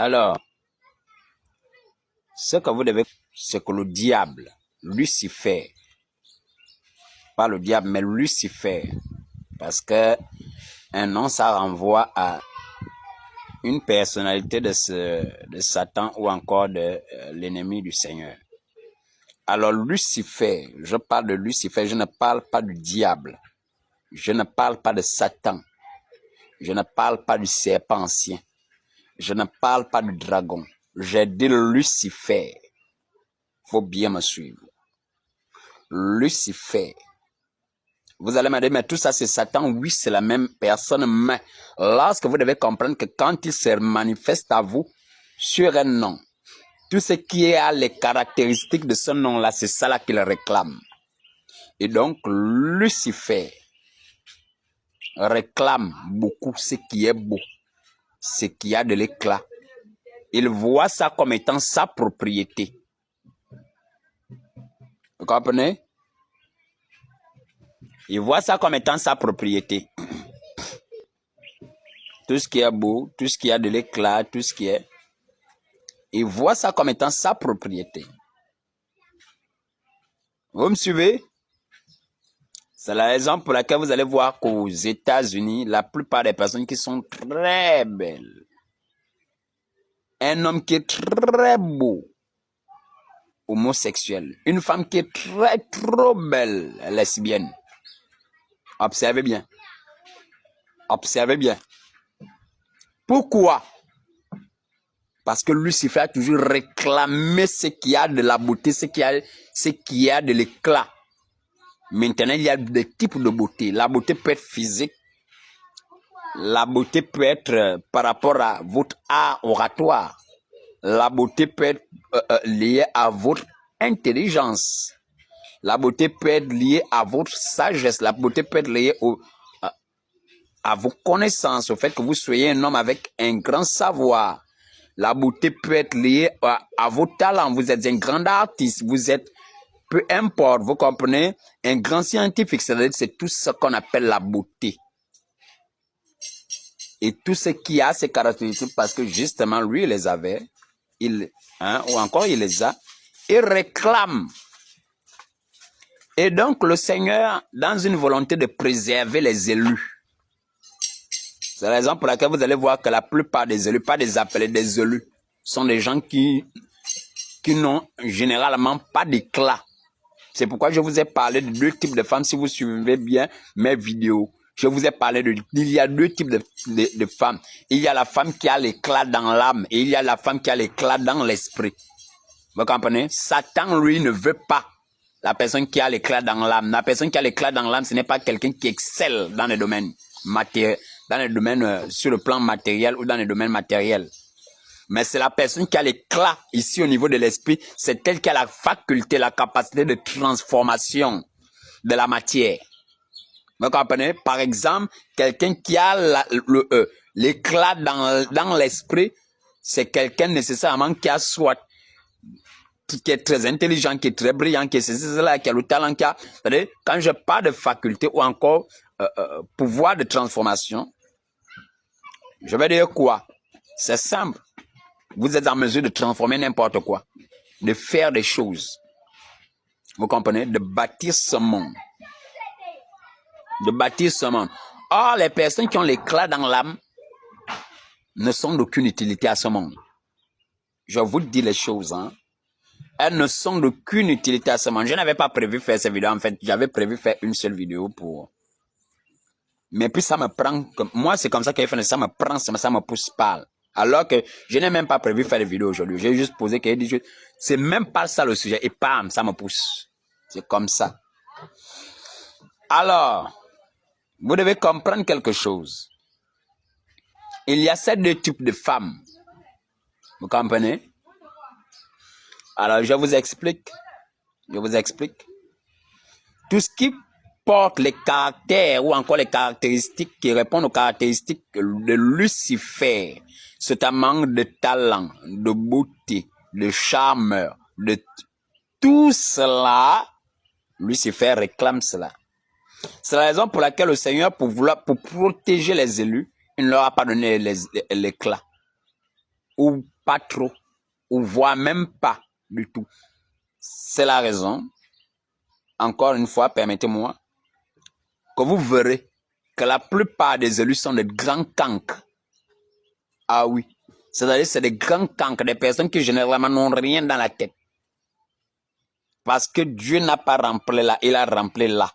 Alors, ce que vous devez, c'est que le diable, Lucifer, pas le diable, mais Lucifer, parce que un nom, ça renvoie à une personnalité de Satan ou encore de l'ennemi du Seigneur. Alors, Lucifer, je parle de Lucifer, je ne parle pas du diable, je ne parle pas de Satan, je ne parle pas du serpent ancien, je ne parle pas du dragon, j'ai dit Lucifer. Faut bien me suivre. Lucifer. Vous allez me dire, mais tout ça c'est Satan. Oui, c'est la même personne, mais lorsque vous devez comprendre que quand il se manifeste à vous sur un nom, tout ce qui a les caractéristiques de ce nom-là, c'est ça là qu'il réclame. Et donc, Lucifer réclame beaucoup ce qui est beau, ce qui a de l'éclat. Il voit ça comme étant sa propriété. Vous comprenez? Il voit ça comme étant sa propriété. Tout ce qui est beau, tout ce qui a de l'éclat, tout ce qui est... Il voit ça comme étant sa propriété. Vous me suivez? C'est la raison pour laquelle vous allez voir qu'aux États-Unis, la plupart des personnes qui sont très belles, un homme qui est très beau, homosexuel, une femme qui est trop belle, lesbienne. Observez bien. Observez bien. Pourquoi? Parce que Lucifer a toujours réclamé ce qui a de la beauté, ce qui a de l'éclat. Maintenant, il y a des types de beauté. La beauté peut être physique. La beauté peut être par rapport à votre art oratoire. La beauté peut être liée à votre intelligence. La beauté peut être liée à votre sagesse. La beauté peut être liée à vos connaissances, au fait que vous soyez un homme avec un grand savoir. La beauté peut être liée à vos talents. Vous êtes un grand artiste. Vous êtes, peu importe, vous comprenez, un grand scientifique. C'est tout ce qu'on appelle la beauté. Et tout ce qui a ces caractéristiques, parce que justement, lui, il les avait, ou encore il les a, il réclame. Et donc, le Seigneur, dans une volonté de préserver les élus, c'est la raison pour laquelle vous allez voir que la plupart des élus, pas des appelés, des élus, sont des gens qui n'ont généralement pas d'éclat. C'est pourquoi je vous ai parlé de deux types de femmes. Si vous suivez bien mes vidéos, je vous ai parlé il y a deux types de femmes. Il y a la femme qui a l'éclat dans l'âme et il y a la femme qui a l'éclat dans l'esprit. Vous comprenez? Satan, lui, ne veut pas la personne qui a l'éclat dans l'âme. La personne qui a l'éclat dans l'âme, ce n'est pas quelqu'un qui excelle dans les domaines matériels, dans les domaines sur le plan matériel ou dans les domaines matériels. Mais c'est la personne qui a l'éclat ici au niveau de l'esprit. C'est elle qui a la faculté, la capacité de transformation de la matière. Vous comprenez? Par exemple, quelqu'un qui a l'éclat dans l'esprit, c'est quelqu'un nécessairement qui a soit qui est très intelligent, qui est très brillant, qui est cela, qui a le talent, qui a... C'est-à-dire, quand je parle de faculté ou encore pouvoir de transformation, je vais dire quoi? C'est simple. Vous êtes en mesure de transformer n'importe quoi, de faire des choses. Vous comprenez? De bâtir ce monde. De bâtir ce monde. Or, les personnes qui ont l'éclat dans l'âme ne sont d'aucune utilité à ce monde. Je vous dis les choses, hein. Elles ne sont d'aucune utilité à ce monde. Je n'avais pas prévu faire cette vidéo. En fait, j'avais prévu faire une seule vidéo pour... Mais puis ça me prend... Moi, c'est comme ça qu'il fait. Ça me prend, ça me pousse pas. Alors que je n'ai même pas prévu faire des vidéos aujourd'hui. J'ai juste posé quelques choses. C'est même pas ça le sujet. Et bam, ça me pousse. C'est comme ça. Alors, vous devez comprendre quelque chose. Il y a ces deux types de femmes. Vous comprenez? Alors, je vous explique. Je vous explique. Tout ce qui porte les caractères ou encore les caractéristiques qui répondent aux caractéristiques de Lucifer, c'est un manque de talent, de beauté, de charmeur, de tout cela, Lucifer réclame cela. C'est la raison pour laquelle le Seigneur, pour protéger les élus, il ne leur a pas donné l'éclat. ou pas trop, ou voire même pas du tout. C'est la raison, encore une fois, permettez-moi, que vous verrez que la plupart des élus sont des grands cancres. Ah oui, c'est-à-dire c'est des grands cancres, des personnes qui généralement n'ont rien dans la tête. Parce que Dieu n'a pas rempli là, il a rempli là.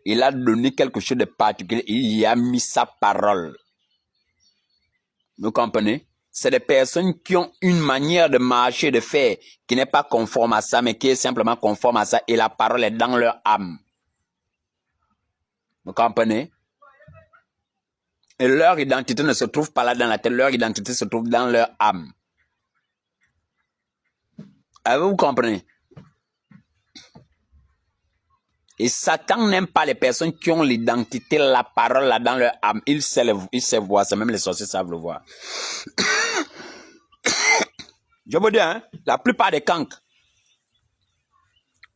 Il a donné quelque chose de particulier, il y a mis sa parole. Vous comprenez? C'est des personnes qui ont une manière de marcher, de faire, qui n'est pas conforme à ça, mais qui est simplement conforme à ça, et la parole est dans leur âme. Vous comprenez? Et leur identité ne se trouve pas là dans la tête, leur identité se trouve dans leur âme. Vous comprenez? Et Satan n'aime pas les personnes qui ont l'identité, la parole là dans leur âme. Il sait voir ça, même les sorciers savent le voir. Je vous dis, hein, la plupart des cancres.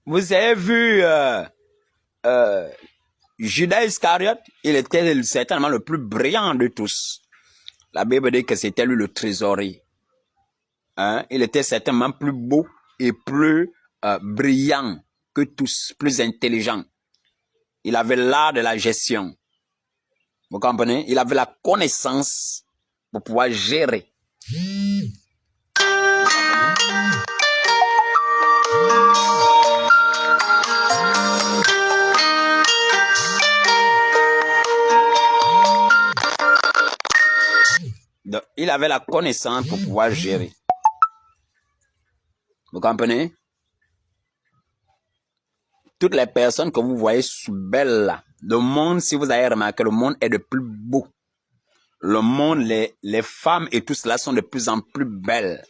Vous avez vu Judas Iscariote, il était certainement le plus brillant de tous. La Bible dit que c'était lui le trésorier. Hein? Il était certainement plus beau et plus brillant que tous, plus intelligent. Il avait l'art de la gestion. Vous comprenez? Il avait la connaissance pour pouvoir gérer. Donc, il avait la connaissance pour pouvoir gérer. Vous comprenez? Toutes les personnes que vous voyez belles là, le monde, si vous avez remarqué, le monde est de plus beau. Le monde, les femmes et tout cela sont de plus en plus belles.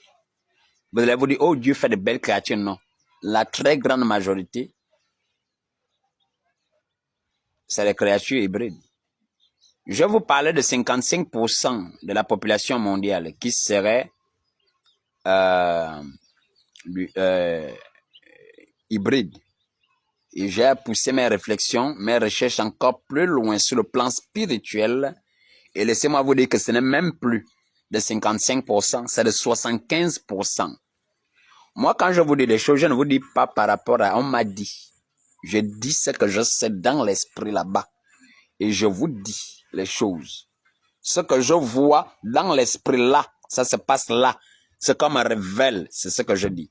Vous allez vous dire, oh Dieu fait de belles créatures. Non. La très grande majorité, c'est les créatures hybrides. Je vous parlais de 55% de la population mondiale qui serait hybride. Et j'ai poussé mes réflexions, mes recherches encore plus loin sur le plan spirituel. Et laissez-moi vous dire que ce n'est même plus de 55%, c'est de 75%. Moi, quand je vous dis des choses, je ne vous dis pas par rapport à on m'a dit. Je dis ce que je sais dans l'esprit là-bas. Et je vous dis les choses. Ce que je vois dans l'esprit là, ça se passe là. Ce qu'on me révèle, c'est ce que je dis.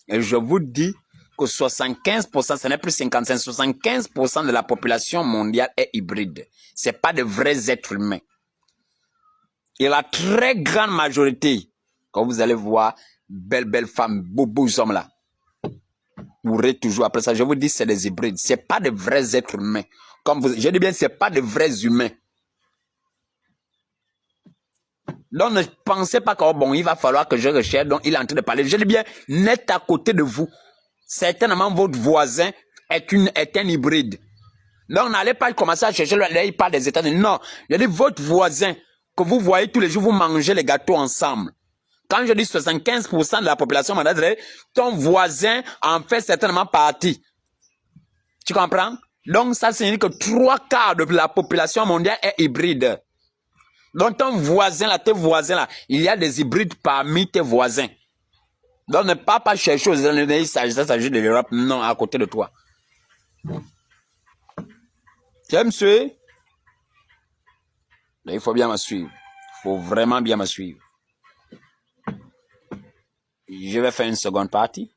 Et je vous dis que 75%, ce n'est plus 55, 75% de la population mondiale est hybride. Ce n'est pas de vrais êtres humains. Et la très grande majorité, quand vous allez voir, belles femmes, beaux hommes là, vous aurez toujours après ça, je vous dis, c'est des hybrides. Ce n'est pas de vrais êtres humains. Comme je dis bien, ce n'est pas de vrais humains. Donc ne pensez pas que bon, il va falloir que je recherche, donc il est en train de parler. Je dis bien, net à côté de vous. Certainement, votre voisin est un hybride. Donc n'allez pas commencer à chercher, il parle des États-Unis. Non, je dis votre voisin, que vous voyez tous les jours, vous mangez les gâteaux ensemble. Quand je dis 75% de la population mondiale, ton voisin en fait certainement partie. Tu comprends? Donc ça signifie que 3/4 de la population mondiale est hybride. Donc ton voisin là, tes voisins là, il y a des hybrides parmi tes voisins. Donc ne pas chercher aux États-Unis, il s'agit de l'Europe, non, à côté de toi. Tu me suivre? Il faut bien me suivre. Il faut vraiment bien me suivre. Je vais faire une seconde partie.